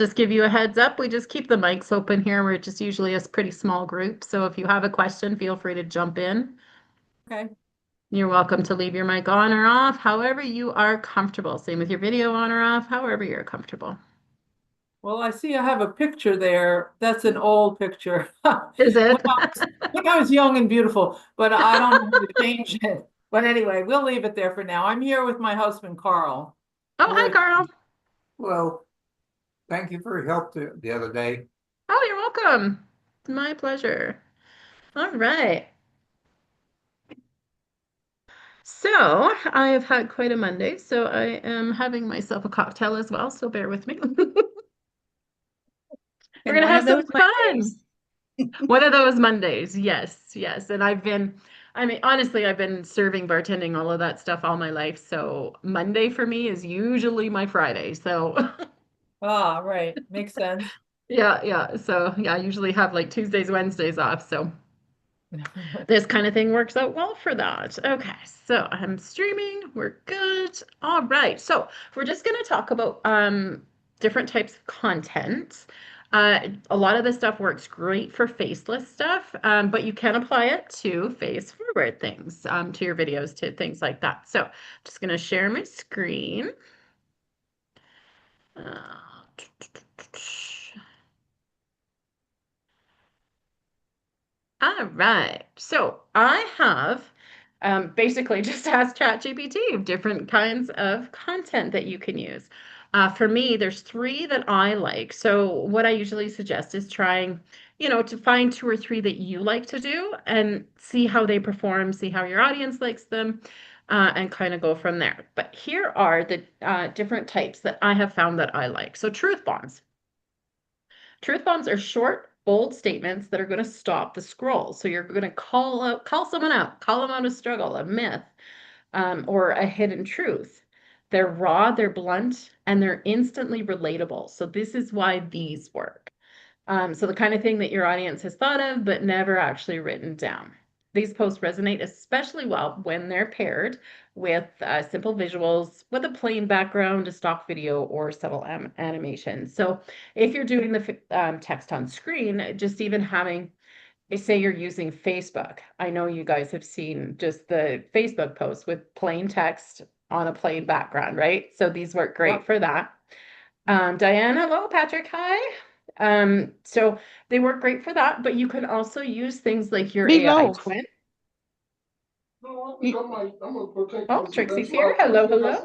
Just give you a heads up. We just keep the mics open here. We're just usually a pretty small group. So if you have a question, feel free to jump in. Okay. You're welcome to leave your mic on or off, however you are comfortable. Same with your video on or off, however you're comfortable. Well, I see I have a picture there. That's an old picture. Is it? When I was young and beautiful, but I don't know how to change it. But anyway, we'll leave it there for now. I'm here with my husband, Carl. Oh, hi, We're, Carl. Well, thank you for your help the other day. Oh, you're welcome. It's my pleasure. All right. So I have had quite a Monday, so I am having myself a cocktail as well, so bear with me. We're And gonna one have of some those fun. Mondays. One of those Mondays, yes, yes. And I mean, honestly, I've been serving, bartending, all of that stuff all my life. So Monday for me is usually my Friday. So right. Makes sense. yeah, yeah. So yeah, I usually have like Tuesdays, Wednesdays off. So this kind of thing works out well for that. Okay, so I'm streaming. We're good. All right. So we're just going to talk about different types of content. A lot of this stuff works great for faceless stuff, but you can apply it to face forward things, to your videos, to things like that. So just going to share my screen. Uh, All right. So I have basically just asked ChatGPT different kinds of content that you can use. For me, there's three that I like. So what I usually suggest is trying, to find two or three that you like to do and see how they perform, see how your audience likes them, and kind of go from there. But here are the different types that I have found that I like. So truth bombs. Truth bombs are short, bold statements that are going to stop the scroll. So you're going to call someone out, call them out a struggle, a myth, or a hidden truth. They're raw, they're blunt, and they're instantly relatable. So this is why these work. So the kind of thing that your audience has thought of but never actually written down. These posts resonate especially well when they're paired with simple visuals, with a plain background, a stock video, or subtle animation. So if you're doing the text on screen, just even having, say you're using Facebook. I know you guys have seen just the Facebook posts with plain text on a plain background, right? So these work great Yep. for that. Diane, hello, Patrick, hi. So they work great for that, but you can also use things like your Me AI both. twin. No, I'm gonna protect Oh, you, so Trixie's that's here. why I Hello, put you hello. guys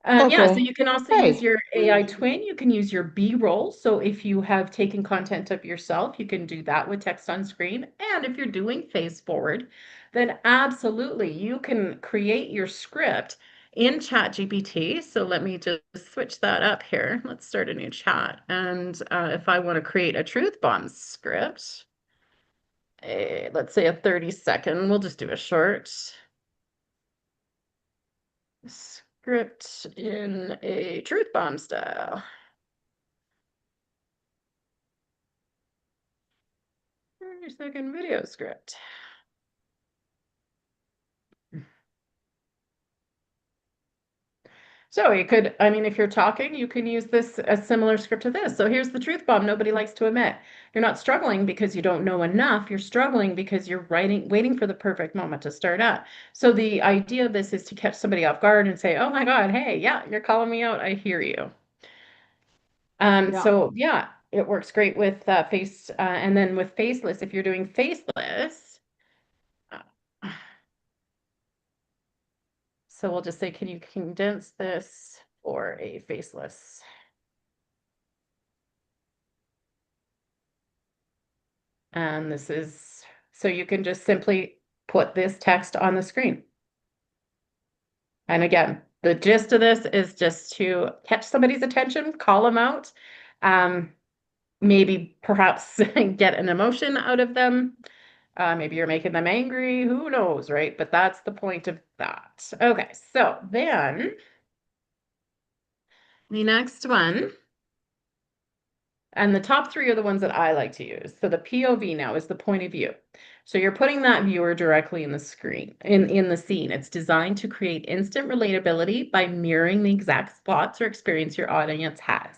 love. Yeah, so Okay. you can also use Hey. your AI twin. You can use your B-roll. So if you have taken content of yourself, you can do that with text on screen. And if you're doing face forward, then absolutely you can create your script in ChatGPT. So let me just switch that up here. Let's start a new chat. And if I want to create a truth bomb script, let's say a 30-second, we'll just do a short script in a truth bomb style. 30-second video script. So you could, I mean, if you're talking, you can use this a similar script to this. So here's the truth bomb nobody likes to admit. You're not struggling because you don't know enough. You're struggling because you're waiting for the perfect moment to start out. So the idea of this is to catch somebody off guard and say, "Oh my God, hey, yeah, you're calling me out. I hear you." Yeah. So yeah, it works great with face, and then with faceless, if you're doing faceless. uh, So we'll just say, can you condense this for a faceless? And this is, so you can just simply put this text on the screen. And again, the gist of this is just to catch somebody's attention, call them out, um, maybe perhaps get an emotion out of them. Maybe you're making them angry, who knows, right? But that's the point of that. Okay, so then the next one. And the top three are the ones that I like to use. So the POV now is the point of view. So you're putting that viewer directly in the screen, in the scene. It's designed to create instant relatability by mirroring the exact thoughts or experience your audience has.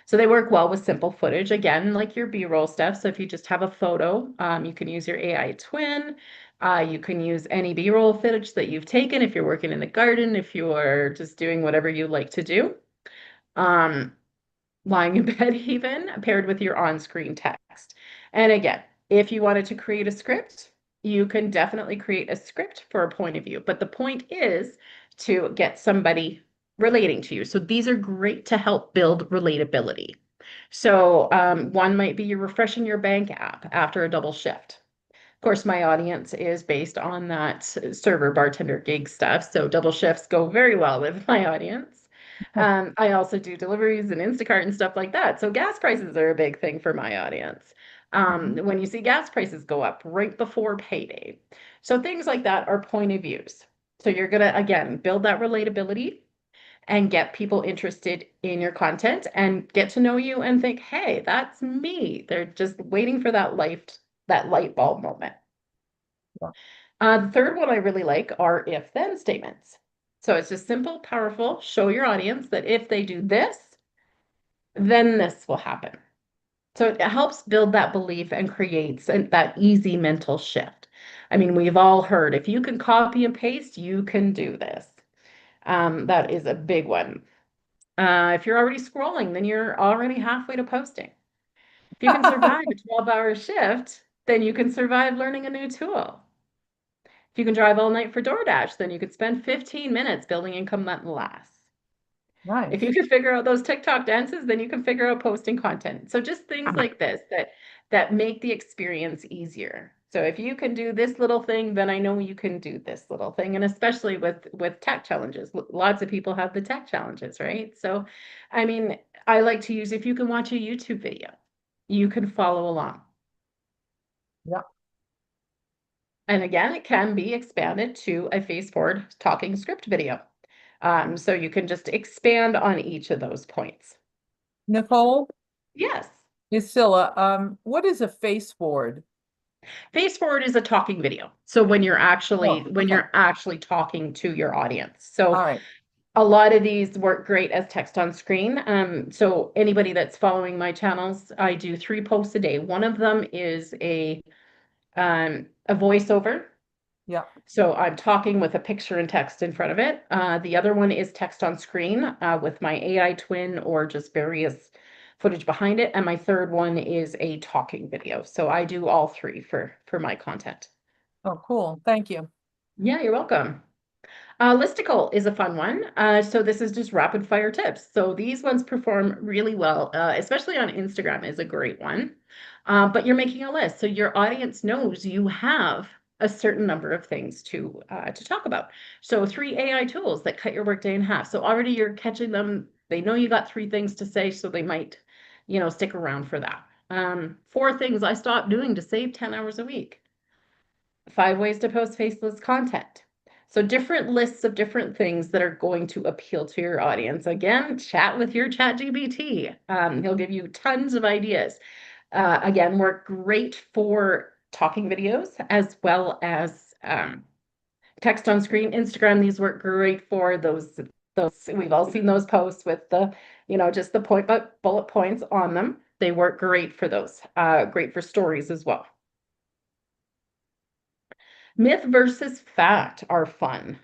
So they work well with simple footage, again, like your B-roll stuff. So if you just have a photo, you can use your AI twin. You can use any B-roll footage that you've taken if you're working in the garden, if you're just doing whatever you like to do. Um, Lying in bed even, paired with your on-screen text. And again, if you wanted to create a script, you can definitely create a script for a point of view. But the point is to get somebody relating to you. So these are great to help build relatability. So one might be you're refreshing your bank app after a double shift. Of course, my audience is based on that server bartender gig stuff. So double shifts go very well with my audience. I also do deliveries and Instacart and stuff like that. So gas prices are a big thing for my audience. Mhm. When you see gas prices go up right before payday. So things like that are point of views. So you're going to, again, build that relatability and get people interested in your content and get to know you and think, hey, that's me. They're just waiting for that light bulb moment. Yeah. The third one I really like are if then statements. So it's just simple, powerful, show your audience that if they do this, then this will happen. So it helps build that belief and creates that easy mental shift. I mean, we've all heard if you can copy and paste, you can do this. That is a big one. If you're already scrolling, then you're already halfway to posting. If you can survive a 12-hour shift, then you can survive learning a new tool. If you can drive all night for DoorDash, then you could spend 15 minutes building income that lasts. If you Nice. can figure out those TikTok dances, then you can figure out posting content. So just things like this that make the experience easier. So if you can do this little thing, then I know you can do this little thing. And especially with tech challenges, lots of people have the tech challenges, right? So I mean, I like to use if you can watch a YouTube video, you can follow along. Yeah. And again, it can be expanded to a face forward talking script video. So you can just expand on each of those points. Nicole, Yes. Priscilla, what is a face forward? Face forward is a talking video. So Oh, when okay. you're actually talking to your audience. So All right. a lot of these work great as text on screen. So anybody that's following my channels, I do 3 posts a day. One of them is a voiceover. Yeah. So I'm talking with a picture and text in front of it. The other one is text on screen with my AI twin or just various footage behind it. And my third one is a talking video. So I do all three for my content. Oh, cool. Thank you. Yeah, you're welcome. Listicle is a fun one. So this is just rapid fire tips. So these ones perform really well, especially on Instagram is a great one. But you're making a list, so your audience knows you have a certain number of things to talk about. So 3 AI tools that cut your workday in half. So already you're catching them. They know you got 3 things to say, so they might, stick around for that. 4 things I stopped doing to save 10 hours a week. 5 ways to post faceless content. So different lists of different things that are going to appeal to your audience. Again, chat with your chat GPT. He'll give you tons of ideas. Again, work great for talking videos as well as text on screen. Instagram, these work great for those. We've all seen those posts with just the bullet points on them. They work great for those. Great for stories as well. Myth versus fact are fun.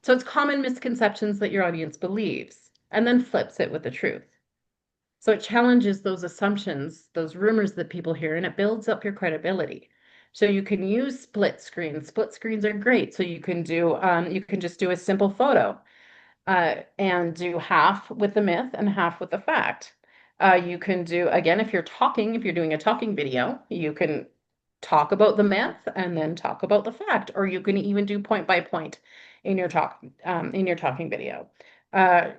So it's common misconceptions that your audience believes and then flips it with the truth. So it challenges those assumptions, those rumors that people hear, and it builds up your credibility. So you can use split screens. Split screens are great. So you can just do a simple photo and do half with the myth and half with the fact. You can do, again, if you're doing a talking video, you can talk about the myth and then talk about the fact, or you can even do point by point in your talking video.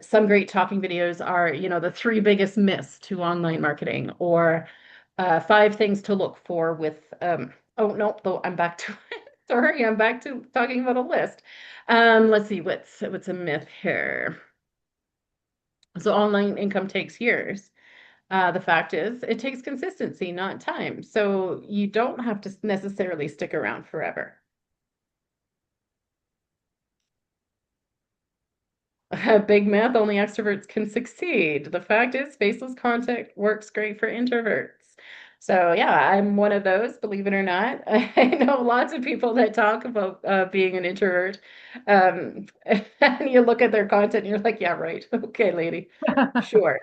Some great talking videos are, the 3 biggest myths to online marketing, or 5 things to look for with, oh no, though I'm back to, sorry, I'm back to talking about a list. Let's see, what's a myth here? So online income takes years. The fact is, it takes consistency, not time. So you don't have to necessarily stick around forever. Big myth, only extroverts can succeed. The fact is, faceless contact works great for introverts. So, yeah, I'm one of those, believe it or not. I know lots of people that talk about being an introvert. And you look at their content and you're like, yeah, right. Okay, lady. Sure.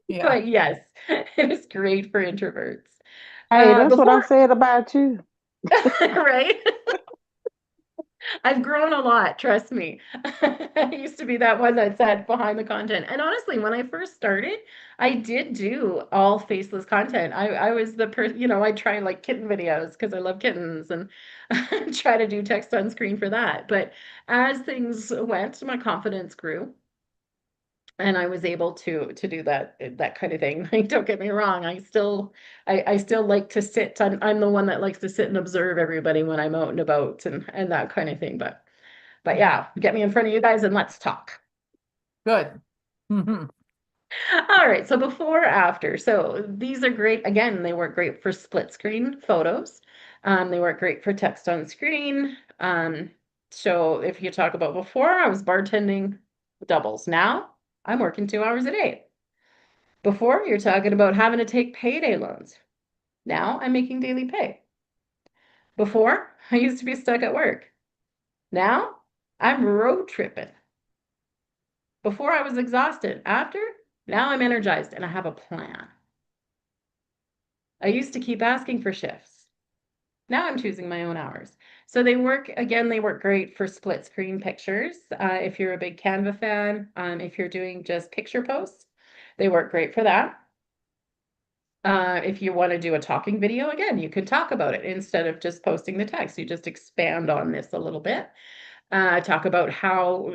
Yeah. But yes, it is great for introverts. Hey, that's what I Before, said about you. right? I've grown a lot, trust me. I used to be that one that sat behind the content. And honestly, when I first started, I did do all faceless content. I was the person, I try like kitten videos because I love kittens and try to do text on screen for that. But as things went, my confidence grew and I was able to do that kind of thing. Like, don't get me wrong, I still like to sit. I'm the one that likes to sit and observe everybody when I'm out and about and that kind of thing. But yeah, get me in front of you guys and let's talk. Good. Mhm. All right, so before, after. So these are great. Again, they work great for split screen photos. They work great for text on screen. So if you talk about before, I was bartending doubles. Now I'm working 2 hours a day. Before, you're talking about having to take payday loans. Now I'm making daily pay. Before, I used to be stuck at work. Now I'm road tripping. Before I was exhausted. After, now I'm energized and I have a plan. I used to keep asking for shifts. Now I'm choosing my own hours. So they work great for split screen pictures. If you're a big Canva fan, if you're doing just picture posts, they work great for that. If you want to do a talking video, again, you can talk about it instead of just posting the text. You just expand on this a little bit. Talk about how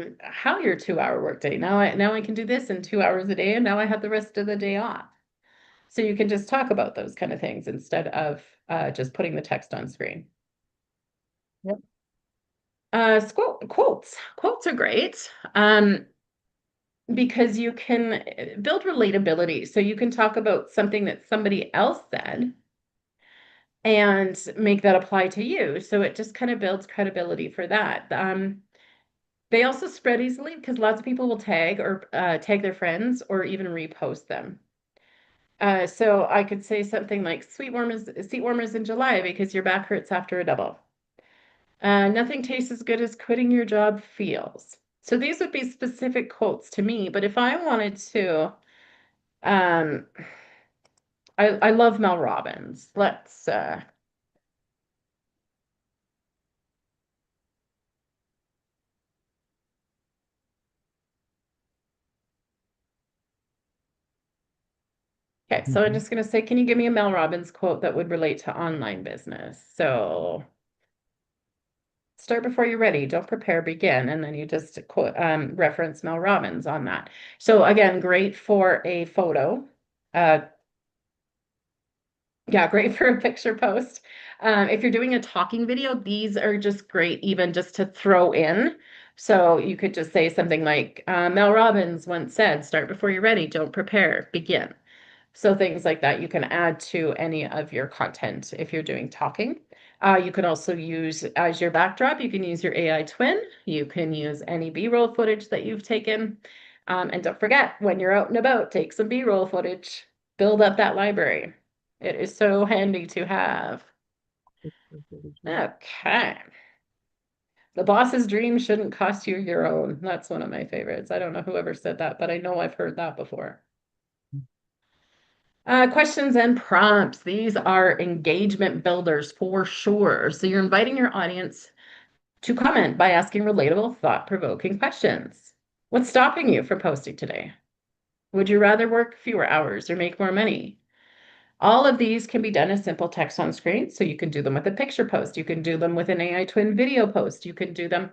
your 2 hour workday. Now I can do this in 2 hours a day, and now I have the rest of the day off. So you can just talk about those kind of things instead of just putting the text on screen. Yep. Quotes are great. Because you can build relatability. So you can talk about something that somebody else said and make that apply to you. So it just kind of builds credibility for that. They also spread easily because lots of people will tag or tag their friends or even repost them. So I could say something like seat warmers in July because your back hurts after a double. Nothing tastes as good as quitting your job feels. So these would be specific quotes to me, but if I wanted to, um, I love Mel Robbins. Okay, so I'm Mhm. just gonna say, can you give me a Mel Robbins quote that would relate to online business? So start before you're ready. Don't prepare, begin. And then you just quote, reference Mel Robbins on that. So again, great for a photo. Uh, yeah, great for a picture post. If you're doing a talking video, these are just great, even just to throw in. So you could just say something like, Mel Robbins once said, start before you're ready, don't prepare, begin. So things like that you can add to any of your content if you're doing talking. You can also use as your backdrop, you can use your AI twin. You can use any B-roll footage that you've taken. And don't forget, when you're out and about, take some B-roll footage, build up that library. It is so handy to have. Okay. The boss's dream shouldn't cost you your own. That's one of my favorites. I don't know whoever said that, but I know I've heard that before. Questions and prompts. These are engagement builders for sure. So you're inviting your audience to comment by asking relatable, thought-provoking questions. What's stopping you from posting today? Would you rather work fewer hours or make more money? All of these can be done as simple text on screen. So you can do them with a picture post. You can do them with an AI twin video post. You can do them.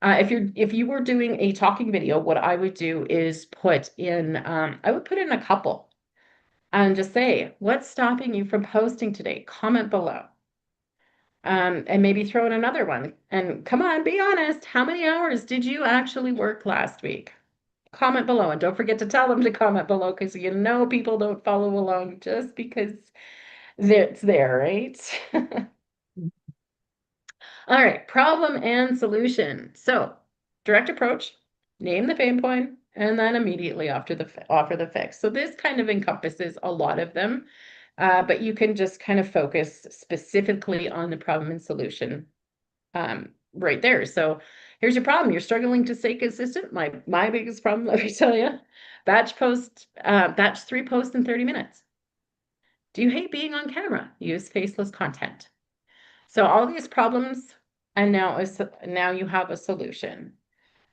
If you were doing a talking video, what I would do is I would put in a couple and just say, what's stopping you from posting today? Comment below. And maybe throw in another one. And come on, be honest. How many hours did you actually work last week? Comment below. And don't forget to tell them to comment below because you know people don't follow along just because it's there, right? All right, problem and solution. So, direct approach. name the pain point, and then immediately offer the fix. So this kind of encompasses a lot of them, but you can just kind of focus specifically on the problem and solution right there. So here's your problem. You're struggling to stay consistent. My biggest problem, let me tell you, batch 3 posts in 30 minutes. Do you hate being on camera? Use faceless content. So all these problems, and now you have a solution.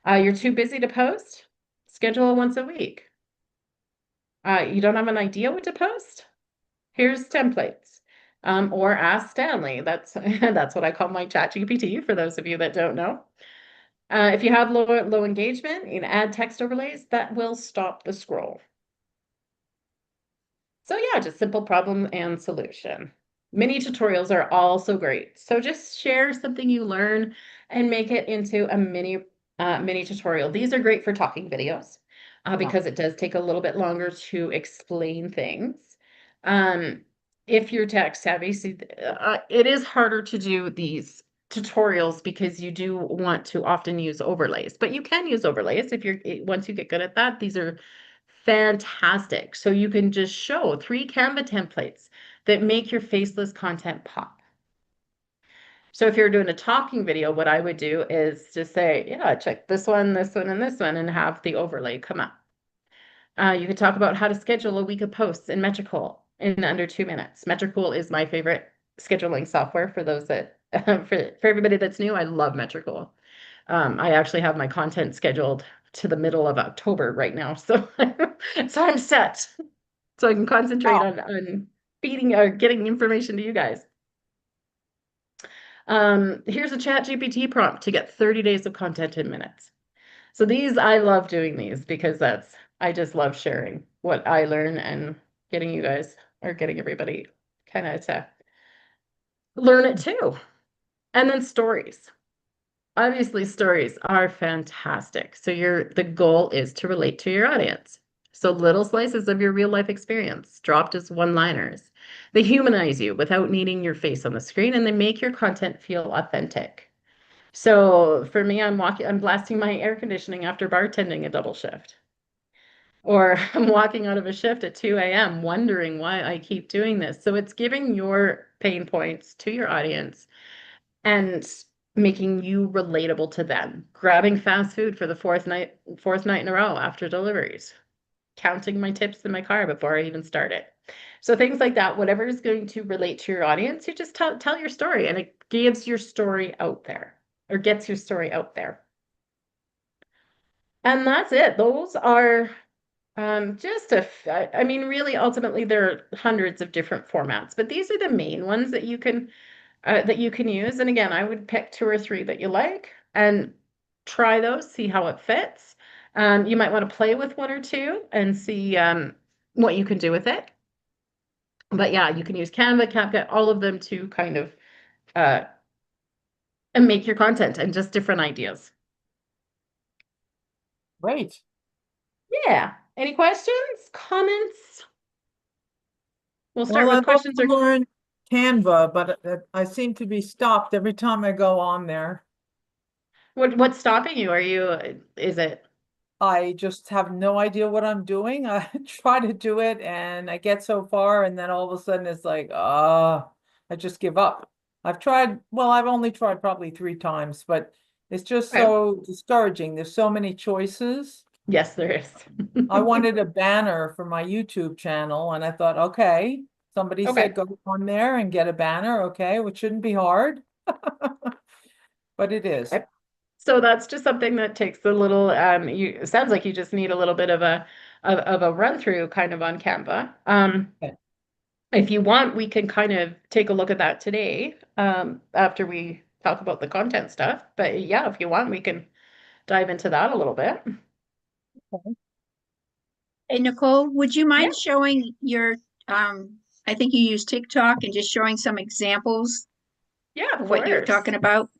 You're too busy to post? Schedule once a week. You don't have an idea what to post? Here's templates. Or ask Stanley. That's that's what I call my chat GPT for those of you that don't know. If you have low engagement, you can add text overlays that will stop the scroll. So yeah, just simple problem and solution. Mini tutorials are also great. So just share something you learn and make it into a mini tutorial. These are great for talking videos Yeah. because it does take a little bit longer to explain things. Um, if you're tech savvy, see, it is harder to do these tutorials because you do want to often use overlays, but you can use overlays if once you get good at that. These are fantastic. So you can just show 3 Canva templates that make your faceless content pop. So if you're doing a talking video, what I would do is just say, yeah, check this one, and this one, and have the overlay come up. You could talk about how to schedule a week of posts in Metricool in under 2 minutes. Metricool is my favorite scheduling software for those that, for everybody that's new, I love Metricool. I actually have my content scheduled to the middle of October right now. So, so I'm set. So I can concentrate Wow. on feeding or getting information to you guys. Here's a chat GPT prompt to get 30 days of content in minutes. So these, I love doing these because I just love sharing what I learn and getting you guys or getting everybody kind of to learn it too. And then stories. Obviously, stories are fantastic. So the goal is to relate to your audience. So little slices of your real life experience dropped as one-liners. They humanize you without needing your face on the screen, and they make your content feel authentic. So for me, I'm blasting my air conditioning after bartending a double shift. Or I'm walking out of a shift at 2 a.m. wondering why I keep doing this. So it's giving your pain points to your audience and making you relatable to them. Grabbing fast food for the fourth night in a row after deliveries. Counting my tips in my car before I even start it. So things like that, whatever is going to relate to your audience, you just tell your story and it gives your story out there or gets your story out there. And that's it. Those are I mean, really, ultimately, there are hundreds of different formats, but these are the main ones that you can use. And again, I would pick 2 or 3 that you like and try those, see how it fits. You might want to play with 1 or 2 and see what you can do with it. But yeah, you can use Canva, CapCut, all of them to kind of uh, and make your content and just different ideas. Great. Yeah. Any questions, comments? We'll start Well, with I'd love questions to or learn Canva, but I seem to be stopped every time I go on there. what's stopping you? Is it I just have no idea what I'm doing. I try to do it and I get so far, and then all of a sudden it's like, I just give up. I've only tried probably 3 times, but it's just okay? so discouraging. There's so many choices. Yes, there is. I wanted a banner for my YouTube channel, and I thought, okay, somebody Okay. said go on there and get a banner, okay, which shouldn't be hard, but it is. Okay. So that's just something that takes a little, it sounds like you just need a little bit of a run through kind of on Canva. Okay. If you want, we can kind of take a look at that today, after we talk about the content stuff. But yeah, if you want, we can dive into that a little bit. Hey, Nicole, would you Yeah, mind showing I think you use TikTok and just showing some examples yeah, of of what you're course. talking about?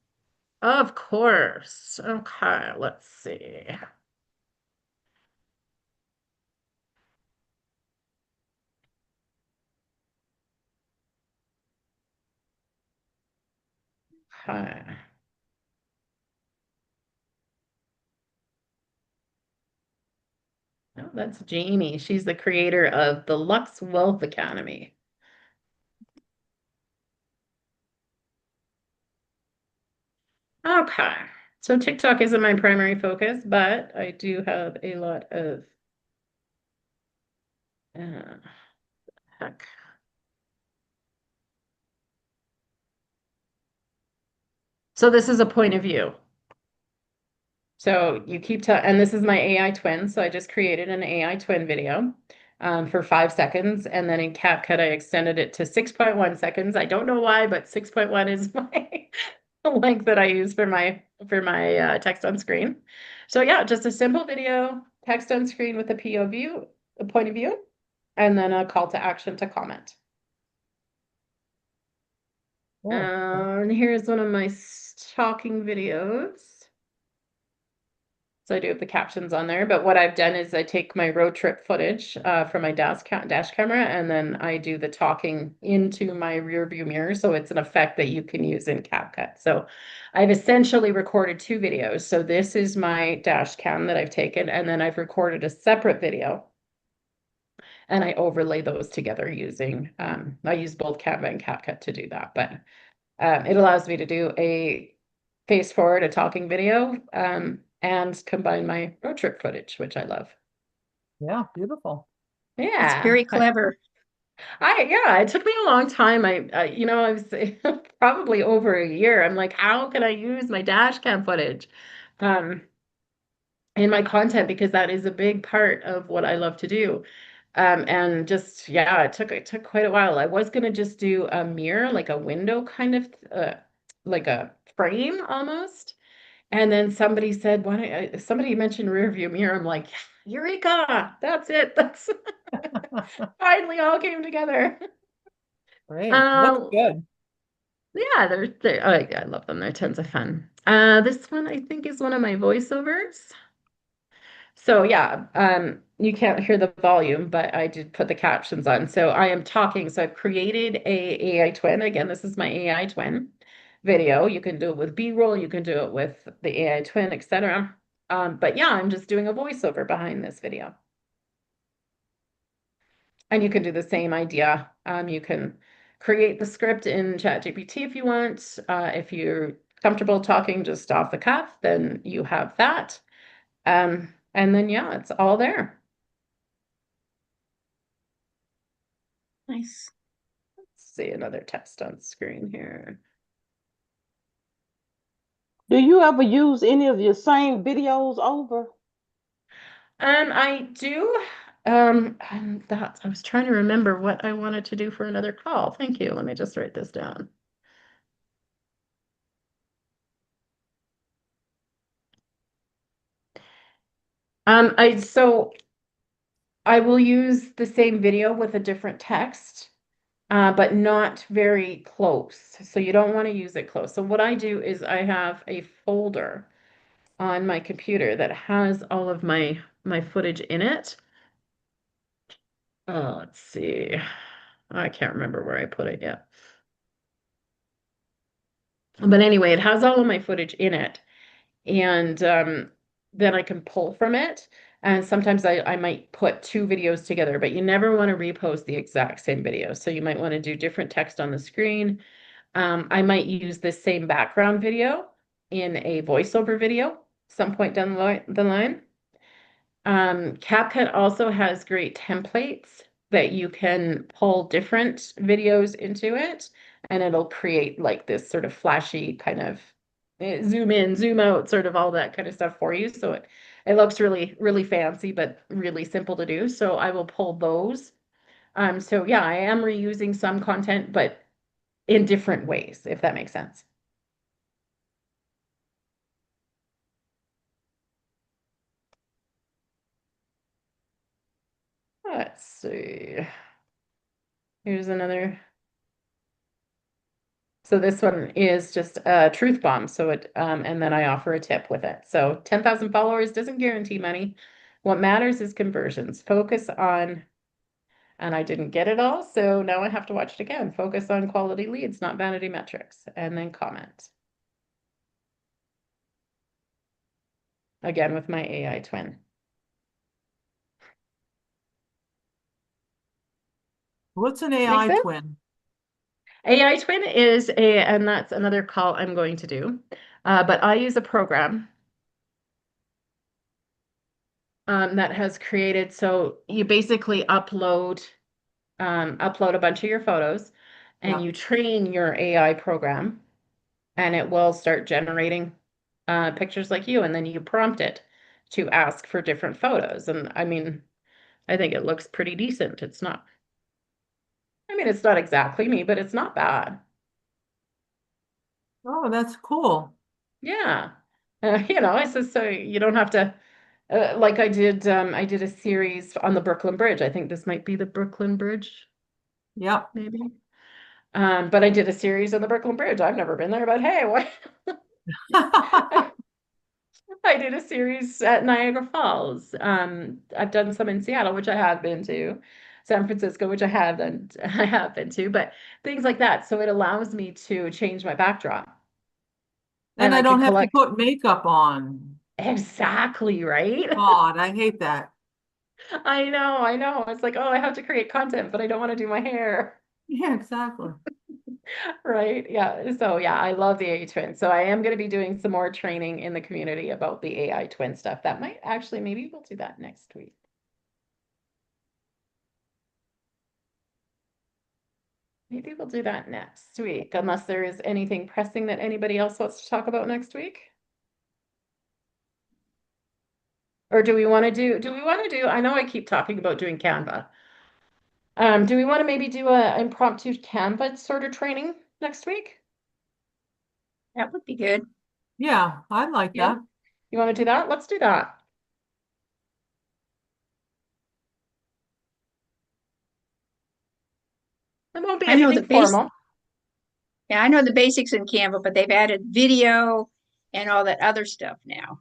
Of course. Okay, let's see. Okay. that's Jamie. She's the creator of the Lux Wealth Academy. Okay, so TikTok isn't my primary focus, but I do have a lot of heck. So this is a point of view. So you keep and this is my AI twin. So I just created an AI twin video for 5 seconds. And then in CapCut, I extended it to 6.1 seconds. I don't know why, but 6.1 is my length that I use for my text on screen. So yeah, just a simple video, text on screen with a POV, a point of view, and then a call to action to comment. Cool. And here's one of my talking videos. So I do have the captions on there, but what I've done is I take my road trip footage from my dash camera, and then I do the talking into my rear view mirror. So it's an effect that you can use in CapCut. So I've essentially recorded 2 videos. So this is my dash cam that I've taken, and then I've recorded a separate video and I overlay those together using, I use both Canva and CapCut to do that, but it allows me to do a face forward, a talking video, and combine my road trip footage, which I love. Yeah, beautiful. It's Yeah. very clever. Yeah, it took me a long time. I was probably over a year. I'm like, how can I use my dash cam footage um, in my content? Because that is a big part of what I love to do. And just, yeah, it took quite a while. I was gonna just do a mirror, like a window kind of, like a frame almost. And then somebody said, why don't somebody mentioned rear view mirror. I'm like, Eureka, that's it. That's finally all came together. Great. Looks Uh, good. yeah, I love them. They're tons of fun. This one I think is one of my voiceovers. So yeah, you can't hear the volume, but I did put the captions on. So I am talking. So I've created a AI twin. Again, this is my AI twin video. You can do it with B-roll, you can do it with the AI twin, etc. But yeah, I'm just doing a voiceover behind this video. And you can do the same idea. You can create the script in ChatGPT if you want. If you're comfortable talking just off the cuff, then you have that. And then yeah, it's all there. Nice. See another text on screen here. Do you ever use any of your same videos over? I do. And that I was trying to remember what I wanted to do for another call. Thank you. Let me just write this down. So I will use the same video with a different text, but not very close. So you don't want to use it close. So what I do is I have a folder on my computer that has all of my footage in it. Oh, let's see. I can't remember where I put it yet. But anyway, it has all of my footage in it. And then I can pull from it. And sometimes I might put 2 videos together, but you never want to repost the exact same video. So you might want to do different text on the screen. I might use the same background video in a voiceover video some point down the line. CapCut also has great templates that you can pull different videos into it, and it'll create like this sort of flashy kind of zoom in, zoom out, sort of all that kind of stuff for you. So it looks really, really fancy, but really simple to do. So I will pull those. So yeah, I am reusing some content, but in different ways, if that makes sense. Let's see. Here's another. So this one is just a truth bomb. So and then I offer a tip with it. So 10,000 followers doesn't guarantee money. What matters is conversions. Focus on, and I didn't get it all, so now I have to watch it again. Focus on quality leads, not vanity metrics, and then comment. Again with my AI twin. What's an Make AI sense? twin? AI twin is and that's another call I'm going to do. But I use a program that has created, so you basically upload a bunch of your photos and Yeah. you train your AI program and it will start generating pictures like you, and then you prompt it to ask for different photos. And I mean, I think it looks pretty decent. It's not, I mean, it's not exactly me, but it's not bad. Oh, that's cool. Yeah. It's just so you don't have to, like I did a series on the Brooklyn Bridge. I think this might be the Brooklyn Bridge, Yep. maybe. But I did a series on the Brooklyn Bridge. I've never been there, but hey, what? I did a series at Niagara Falls. I've done some in Seattle, which I have been to, San Francisco, which I haven't, I have been to, but things like that. So it allows me to change my backdrop, and And I I could don't have to collect put makeup on. exactly right. God, I hate that. I know. It's like, oh, I have to create content, but I don't want to do my hair. Yeah, exactly. Right. Yeah. So yeah, I love the AI twin. So I am going to be doing some more training in the community about the AI twin stuff. That might actually, maybe we'll do that next week. Maybe we'll do that next week, unless there is anything pressing that anybody else wants to talk about next week. Or do we want to do, I know I keep talking about doing Canva. Do we want to maybe do a impromptu Canva sort of training next week? That would be good. Yeah, I like Yeah. that. You want to do that? Let's do that. It won't be I know the anything base, formal. yeah, I know the basics in Canva, but they've added video and all that other stuff now.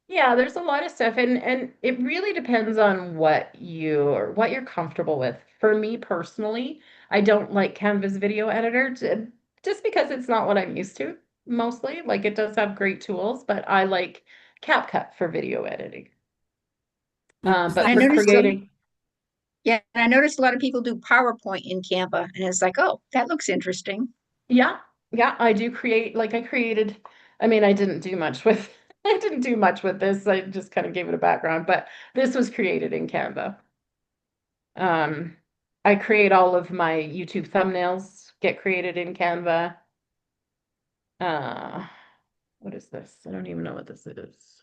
Yeah, there's a lot of stuff, and it really depends on what you're comfortable with. For me personally, I don't like Canva's video editor just because it's not what I'm used to mostly. Like it does have great tools, but I like CapCut for video editing. Is But that I for the noticed, same? creating, yeah, and I noticed a lot of people do PowerPoint in Canva, and it's like, oh, that looks interesting. yeah, yeah, I do create. Like I created. I mean, I didn't do much with. I didn't do much with this. I just kind of gave it a background, but this was created in Canva. Um, I create all of my YouTube thumbnails, get created in Canva. Uh, what is this? I don't even know what this is.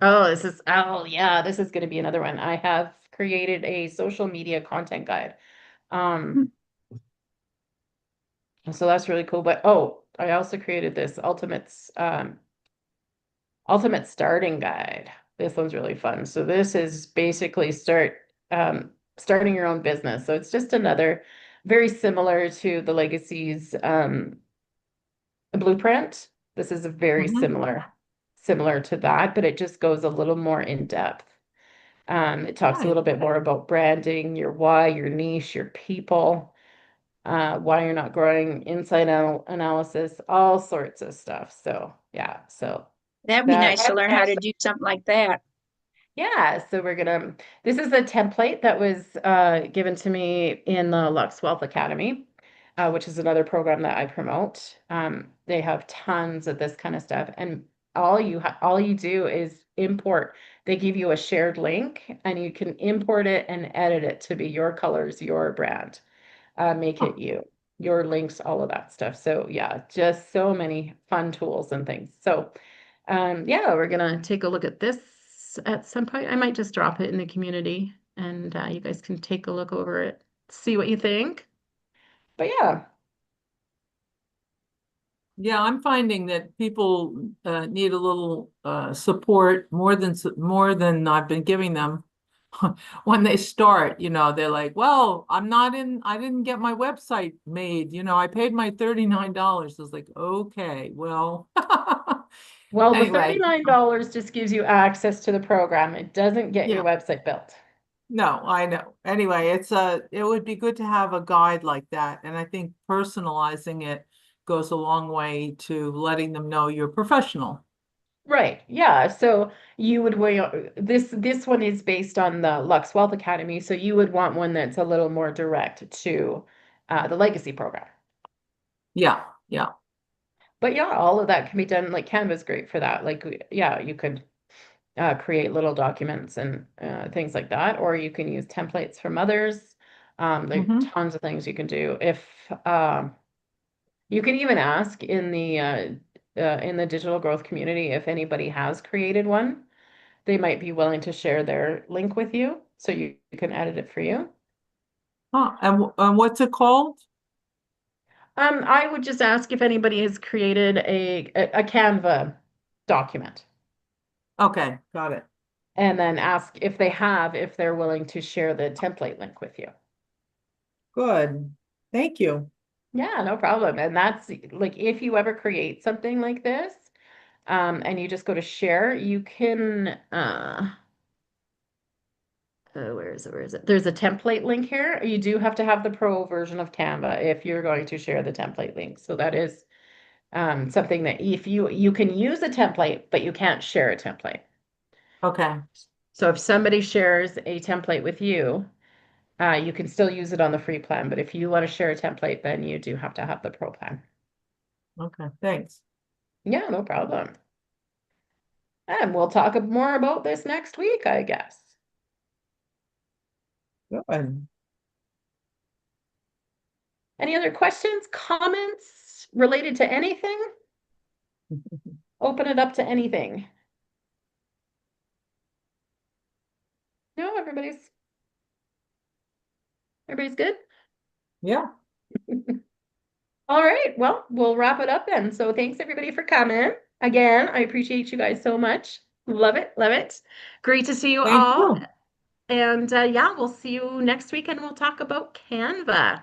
Oh yeah, this is going to be another one. I have created a social media content guide. Hmm. Um, so that's really cool. But oh, I also created this ultimate starting guide. This one's really fun. So this is basically starting your own business. So it's just another very similar to the Legacies blueprint. This is a very Mhm. similar to that, but it just goes a little more in depth. It talks a Right. little bit more about branding, your why, your niche, your people, why you're not growing, analysis, all sorts of stuff. So yeah, so That'd be that nice to learn how to do something like that. yeah, so this is a template that was given to me in the Lux Wealth Academy, which is another program that I promote. They have tons of this kind of stuff, and all you do is import. They give you a shared link, and you can import it and edit it to be your colors, your brand, make Huh. it you, your links, all of that stuff. So yeah, just so many fun tools and things. So yeah, we're gonna take a look at this at some point. I might just drop it in the community and you guys can take a look over it, see what you think. But yeah, Yeah, I'm finding that people need a little support more than I've been giving them. When they start, they're like, well, I didn't get my website made. I paid my $39. I was like, okay, well, well, the anyway, $39 just gives you access to the program. It doesn't get your yeah, website built. no, I know. Anyway, it would be good to have a guide like that. And I think personalizing it goes a long way to letting them know you're professional. Right. Yeah. So you would this one is based on the Lux Wealth Academy, so you would want one that's a little more direct to the legacy program. Yeah, yeah. But yeah, all of that can be done. Like Canva's great for that. Like yeah, you could create little documents and things like that, or you can use templates from others. There's Hmm. tons of things you can do. If you can even ask in the digital growth community if anybody has created one. They might be willing to share their link with you so you can edit it for you. Huh, and what's it called? I would just ask if anybody has created a Canva document Okay, got it. and then ask if they have, if they're willing to share the template link with you. Good. Thank you. Yeah, no problem. And that's like if you ever create something like this, and you just go to share, you can where is it? Where is it? There's a template link here. You do have to have the pro version of Canva if you're going to share the template link. So that is something that if you can use a template, but you can't share a template. Okay, So if somebody shares a template with you, you can still use it on the free plan. But if you want to share a template, then you do have to have the pro plan. okay, thanks. Yeah, no problem. And we'll talk more about this next week, I guess. Good. Any other questions, comments related to anything? Open it up to anything. No, everybody's good. Yeah, All right, well, we'll wrap it up then. So thanks everybody for coming. Again, I appreciate you guys so much. Love it, love it. Great to see you thank all. you. And yeah, we'll see you next week and we'll talk about Canva.